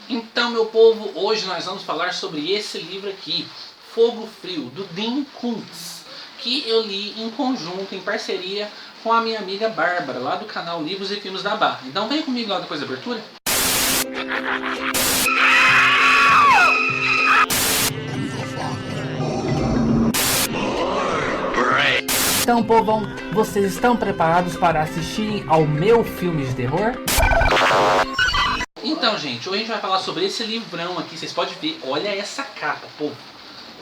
Então, meu povo, hoje nós vamos falar sobre esse livro aqui, Fogo Frio, do Dean Koontz, que eu li em conjunto, em parceria com a minha amiga Bárbara, lá do canal Livros e Filmes da Barra. Então vem comigo lá depois da abertura. Então, povão, vocês estão preparados para assistir ao meu filme de terror? Então, gente, hoje a gente vai falar sobre esse livrão aqui. Vocês podem ver, olha essa capa, povo.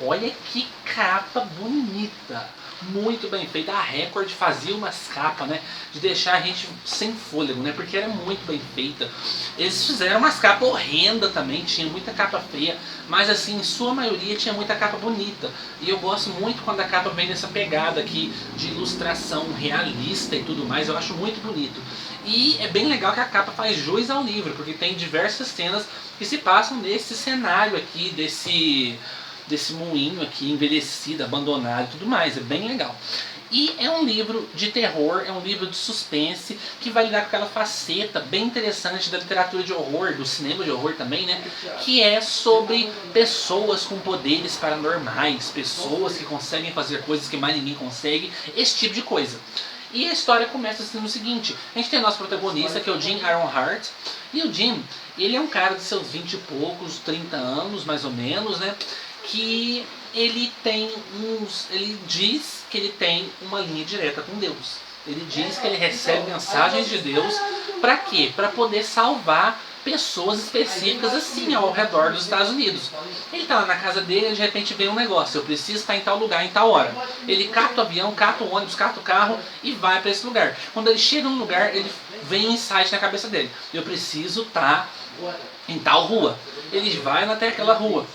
Olha que capa bonita. Muito bem feita. A Record fazia umas capas, né, de deixar a gente sem fôlego, né, porque era muito bem feita. Eles fizeram umas capas horrendas também, tinha muita capa feia, mas assim, em sua maioria tinha muita capa bonita. E eu gosto muito quando a capa vem nessa pegada aqui de ilustração realista e tudo mais, eu acho muito bonito. E é bem legal que a capa faz jus ao livro, porque tem diversas cenas que se passam nesse cenário aqui, desse moinho aqui envelhecido, abandonado e tudo mais, é bem legal. E é um livro de terror, é um livro de suspense, que vai lidar com aquela faceta bem interessante da literatura de horror, do cinema de horror também, né? Que é sobre pessoas com poderes paranormais, pessoas que conseguem fazer coisas que mais ninguém consegue, esse tipo de coisa. E a história começa assim no seguinte: a gente tem o nosso protagonista, que é o Jim Ironheart. E o Jim, ele é um cara de seus 20 e poucos, 30 anos mais ou menos, né? Que ele diz que ele tem uma linha direta com Deus. Ele diz que ele recebe mensagens de Deus. Para quê? Para poder salvar pessoas específicas assim ao redor dos Estados Unidos. Ele tá lá na casa dele e de repente vem um negócio: eu preciso estar em tal lugar, em tal hora. Ele cata o avião, cata o ônibus, cata o carro e vai para esse lugar. Quando ele chega no lugar, ele vem um insight na cabeça dele: eu preciso estar em tal rua. Ele vai até aquela rua.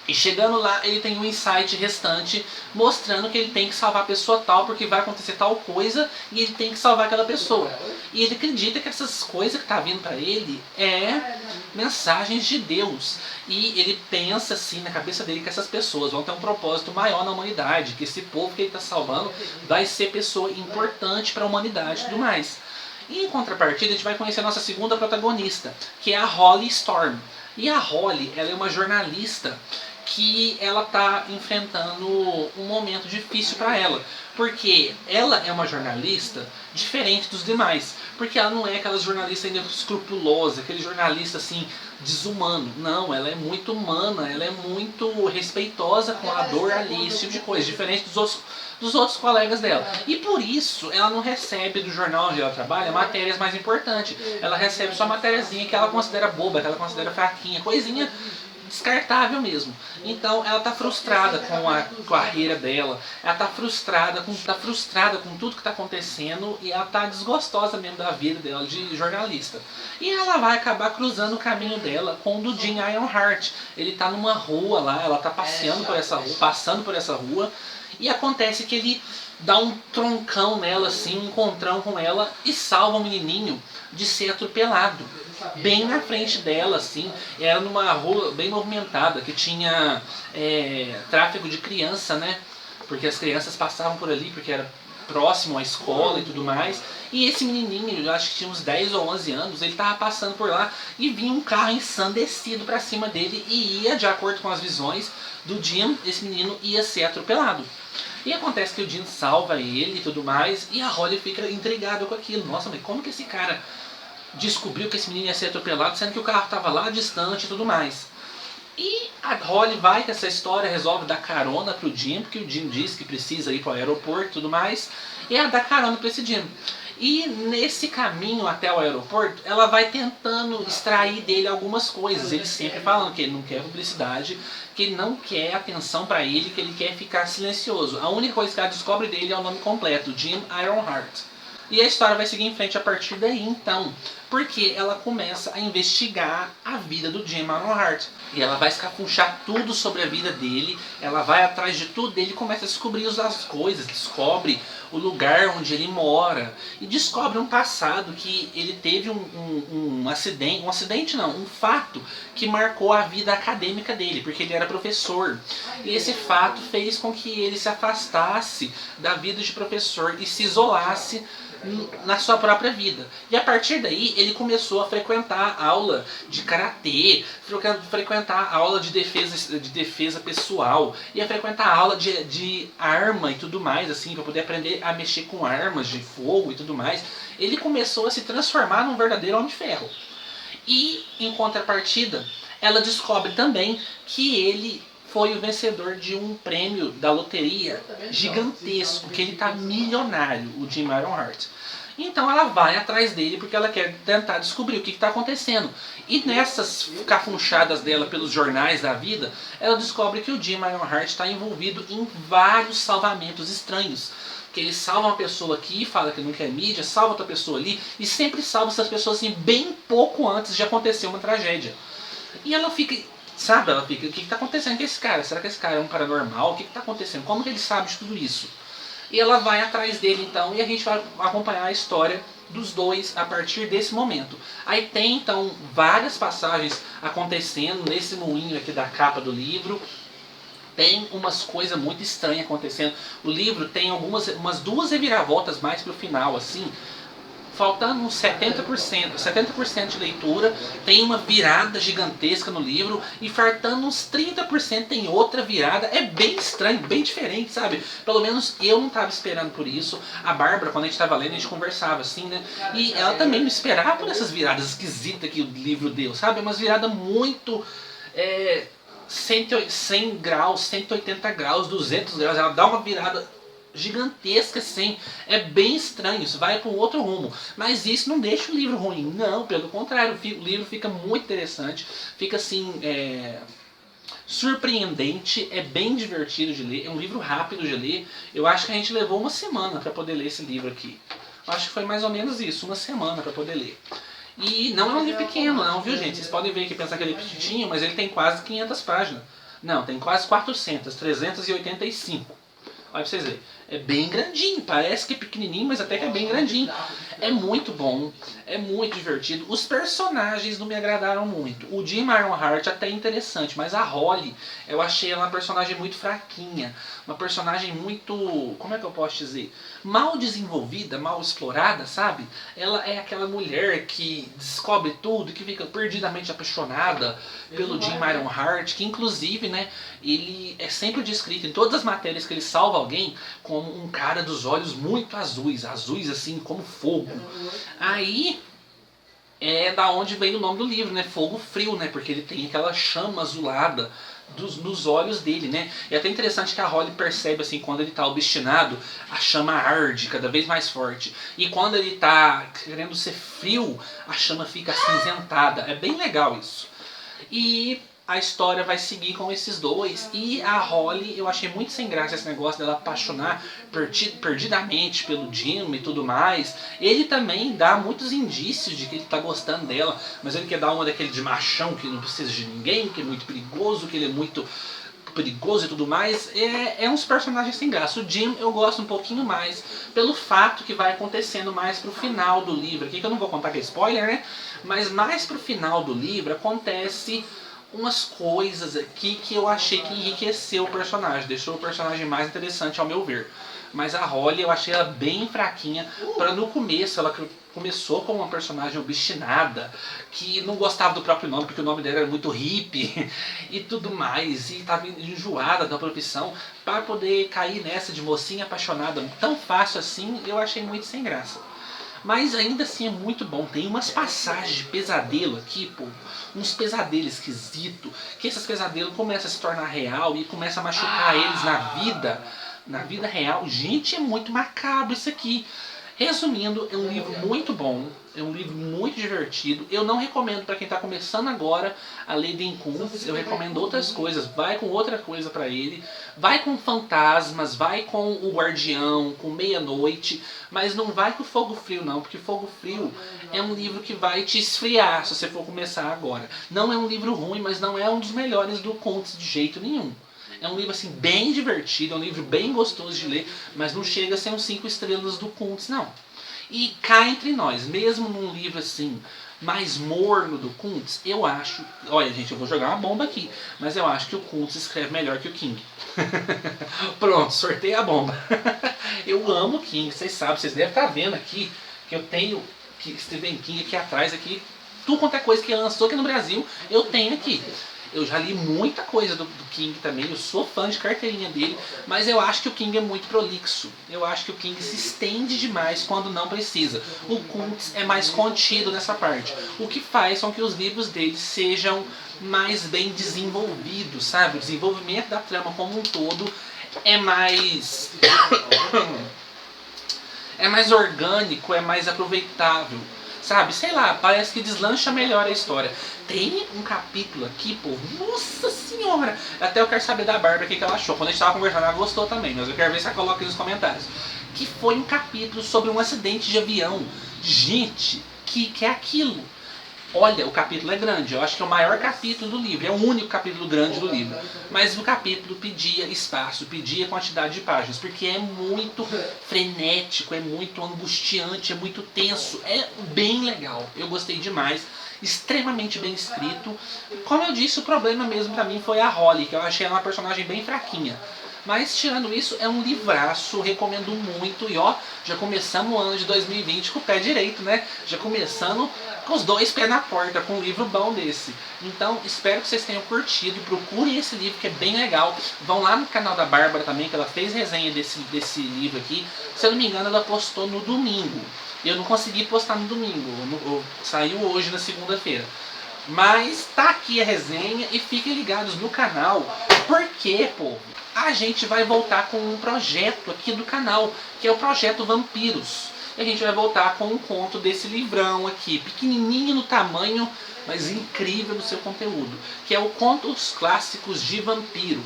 E chegando lá, ele tem um insight restante mostrando que ele tem que salvar a pessoa tal, porque vai acontecer tal coisa e ele tem que salvar aquela pessoa. E ele acredita que essas coisas que tá vindo para ele é mensagens de Deus. E ele pensa assim na cabeça dele que essas pessoas vão ter um propósito maior na humanidade, que esse povo que ele está salvando vai ser pessoa importante para a humanidade e tudo mais. E em contrapartida, a gente vai conhecer a nossa segunda protagonista, que é a Holly Storm. E a Holly, ela é uma jornalista que ela está enfrentando um momento difícil para ela, porque ela é uma jornalista diferente dos demais, porque ela não é aquela jornalista ainda escrupulosa, aquele jornalista assim desumano. Não, ela é muito humana, ela é muito respeitosa com a dor ali, esse tipo de coisa, diferente dos outros colegas dela. E por isso ela não recebe do jornal onde ela trabalha matérias mais importantes. Ela recebe só matériazinha que ela considera boba, que ela considera fraquinha, coisinha descartável mesmo. Então ela tá frustrada com a carreira dela, ela tá frustrada com tudo que tá acontecendo e ela tá desgostosa mesmo da vida dela de jornalista. E ela vai acabar cruzando o caminho dela com o do Jim Ironheart. Ele tá numa rua lá, ela tá passeando por essa rua, passando por essa rua, e acontece que ele dá um troncão nela assim, um encontrão com ela e salva o menininho de ser atropelado. Bem na frente dela, assim, era numa rua bem movimentada, que tinha tráfego de criança, né? Porque as crianças passavam por ali, porque era próximo à escola e tudo mais. E esse menininho, eu acho que tinha uns 10 ou 11 anos, ele tava passando por lá e vinha um carro ensandecido pra cima dele e ia, de acordo com as visões do Jim, esse menino ia ser atropelado. E acontece que o Jim salva ele e tudo mais, e a Holly fica intrigada com aquilo. Nossa, mas como que esse cara descobriu que esse menino ia ser atropelado, sendo que o carro estava lá distante e tudo mais? E a Holly vai com essa história, resolve dar carona pro Jim, porque o Jim diz que precisa ir pro aeroporto e tudo mais, e ela dá carona para esse Jim. E nesse caminho até o aeroporto, ela vai tentando extrair dele algumas coisas. Ele sempre falando que ele não quer publicidade, que ele não quer atenção para ele, que ele quer ficar silencioso. A única coisa que ela descobre dele é o nome completo: Jim Ironheart. E a história vai seguir em frente a partir daí, então, porque ela começa a investigar a vida do Jim Ironheart. E ela vai escafunchar tudo sobre a vida dele, ela vai atrás de tudo dele, começa a descobrir as coisas, descobre o lugar onde ele mora, e descobre um passado que ele teve um acidente não, um fato que marcou a vida acadêmica dele, porque ele era professor. E esse fato fez com que ele se afastasse da vida de professor e se isolasse na sua própria vida. E a partir daí ele começou a frequentar aula de karatê, frequentar aula de defesa pessoal, ia frequentar aula de arma e tudo mais, assim, para poder aprender a mexer com armas de fogo e tudo mais. Ele começou a se transformar num verdadeiro Homem de Ferro. E, em contrapartida, ela descobre também que ele foi o vencedor de um prêmio da loteria gigantesco, que ele tá milionário, o Jim Ironheart. Então ela vai atrás dele porque ela quer tentar descobrir o que está acontecendo. E nessas cafunchadas dela pelos jornais da vida, ela descobre que o Jim Ironheart está envolvido em vários salvamentos estranhos. Que ele salva uma pessoa aqui, fala que não quer mídia, salva outra pessoa ali, e sempre salva essas pessoas assim, bem pouco antes de acontecer uma tragédia. E ela fica, sabe, o que está acontecendo com esse cara? Será que esse cara é um paranormal? O que está acontecendo? Como que ele sabe de tudo isso? E ela vai atrás dele então, e a gente vai acompanhar a história dos dois a partir desse momento. Aí tem então várias passagens acontecendo nesse moinho aqui da capa do livro. Tem umas coisas muito estranhas acontecendo. O livro tem umas duas reviravoltas mais pro final, assim. Faltando uns 70% de leitura, tem uma virada gigantesca no livro, e faltando uns 30% tem outra virada. É bem estranho, bem diferente, sabe? Pelo menos eu não estava esperando por isso. A Bárbara, quando a gente estava lendo, a gente conversava assim, né? E ela também não esperava por essas viradas esquisitas que o livro deu, sabe? Umas viradas muito... 100 graus, 180 graus, 200 graus, ela dá uma virada gigantesca assim, é bem estranho, isso vai para um outro rumo, mas isso não deixa o livro ruim, não, pelo contrário, o livro fica muito interessante, fica assim, surpreendente, é bem divertido de ler, é um livro rápido de ler. Eu acho que a gente levou uma semana para poder ler esse livro aqui, acho que foi mais ou menos isso, uma semana para poder ler. E não é um livro pequeno não, viu gente? Vocês podem ver que pensar que ele é pequenininho, mas ele tem quase 500 páginas. Não, tem quase 400, 385. Olha pra vocês verem. É bem grandinho, parece que é pequenininho, mas até que é bem grandinho. É muito bom, é muito divertido. Os personagens não me agradaram muito. O Jim Ironheart até é interessante, mas a Holly, eu achei ela uma personagem muito fraquinha. Uma personagem muito, como é que eu posso dizer? Mal desenvolvida, mal explorada, sabe? Ela é aquela mulher que descobre tudo, que fica perdidamente apaixonada pelo Jim Ironheart, que inclusive, né, ele é sempre descrito em todas as matérias que ele salva alguém como um cara dos olhos muito azuis, azuis assim como fogo. Aí é da onde vem o nome do livro, né? Fogo Frio, né? Porque ele tem aquela chama azulada nos olhos dele, né? E é até interessante que a Holly percebe assim, quando ele está obstinado, a chama arde cada vez mais forte. E quando ele está querendo ser frio, a chama fica acinzentada. É bem legal isso. E a história vai seguir com esses dois. E a Holly, eu achei muito sem graça esse negócio dela apaixonar perdidamente pelo Jim e tudo mais. Ele também dá muitos indícios de que ele tá gostando dela, mas ele quer dar uma daquele de machão que não precisa de ninguém, que é muito perigoso, que ele é muito perigoso e tudo mais. É uns personagens sem graça. O Jim eu gosto um pouquinho mais pelo fato que vai acontecendo mais pro final do livro. Aqui que eu não vou contar que é spoiler, né? Mas mais pro final do livro acontece umas coisas aqui que eu achei que enriqueceu o personagem, deixou o personagem mais interessante ao meu ver. Mas a Holly eu achei ela bem fraquinha. Para no começo, ela começou como uma personagem obstinada, que não gostava do próprio nome, porque o nome dela era muito hippie e tudo mais, e estava enjoada da profissão, para poder cair nessa de mocinha apaixonada tão fácil assim, eu achei muito sem graça. Mas ainda assim é muito bom. Tem umas passagens de pesadelo aqui, pô. Uns pesadelos esquisitos. Que esses pesadelos começam a se tornar real e começam a machucar eles na vida. Na vida real. Gente, é muito macabro isso aqui. Resumindo, é um livro muito bom, é um livro muito divertido. Eu não recomendo para quem está começando agora a ler Dean Koontz, eu recomendo outras coisas. Vai com outra coisa para ele, vai com fantasmas, vai com o Guardião, com Meia-Noite, mas não vai com Fogo Frio não, porque Fogo Frio é um livro que vai te esfriar se você for começar agora. Não é um livro ruim, mas não é um dos melhores do Koontz de jeito nenhum. É um livro assim bem divertido, é um livro bem gostoso de ler, mas não chega a ser um 5 estrelas do Koontz, não. E cá entre nós, mesmo num livro assim mais morno do Koontz, eu acho... Olha gente, eu vou jogar uma bomba aqui, mas eu acho que o Koontz escreve melhor que o King. Pronto, sorteio a bomba. Eu amo o King, vocês sabem, vocês devem estar vendo aqui que eu tenho Stephen King aqui atrás, aqui, tudo quanto é coisa que lançou aqui no Brasil, eu tenho aqui. Eu já li muita coisa do King também, eu sou fã de carteirinha dele, mas eu acho que o King é muito prolixo. Eu acho que o King se estende demais quando não precisa. O Kuntz é mais contido nessa parte, o que faz com que os livros dele sejam mais bem desenvolvidos, sabe? O desenvolvimento da trama como um todo é mais... é mais orgânico, é mais aproveitável. Sabe, sei lá, parece que deslancha melhor a história. Tem um capítulo aqui, pô, nossa senhora! Até eu quero saber da Bárbara o que ela achou. Quando a gente tava conversando, ela gostou também, mas eu quero ver se ela coloca aqui nos comentários. Que foi um capítulo sobre um acidente de avião. Gente, que é aquilo? Olha, o capítulo é grande, eu acho que é o maior capítulo do livro, é o único capítulo grande do livro. Mas o capítulo pedia espaço, pedia quantidade de páginas, porque é muito frenético, é muito angustiante, é muito tenso, é bem legal. Eu gostei demais, extremamente bem escrito. Como eu disse, o problema mesmo pra mim foi a Holly, que eu achei ela uma personagem bem fraquinha. Mas tirando isso, é um livraço, recomendo muito. E ó, já começamos o ano de 2020 com o pé direito, né? Já começando com os dois pés na porta, com um livro bom desse. Então, espero que vocês tenham curtido. Procurem esse livro que é bem legal. Vão lá no canal da Bárbara também, que ela fez resenha desse livro aqui. Se eu não me engano, ela postou no domingo. Eu não consegui postar no domingo, saiu hoje na segunda-feira. Mas tá aqui a resenha e fiquem ligados no canal, porque, povo, a gente vai voltar com um projeto aqui do canal, que é o Projeto Vampiros. E a gente vai voltar com um conto desse livrão aqui, pequenininho no tamanho, mas incrível no seu conteúdo, que é o Contos Clássicos de Vampiro.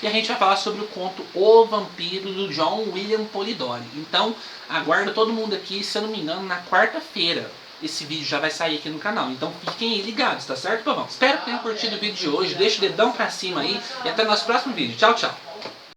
E a gente vai falar sobre o conto O Vampiro, do John William Polidori. Então, aguardo todo mundo aqui, se eu não me engano, na quarta-feira. Esse vídeo já vai sair aqui no canal, então fiquem aí ligados, tá certo, povão? Espero que tenham curtido o vídeo de hoje, deixa o dedão pra cima aí e até o nosso próximo vídeo. Tchau, tchau!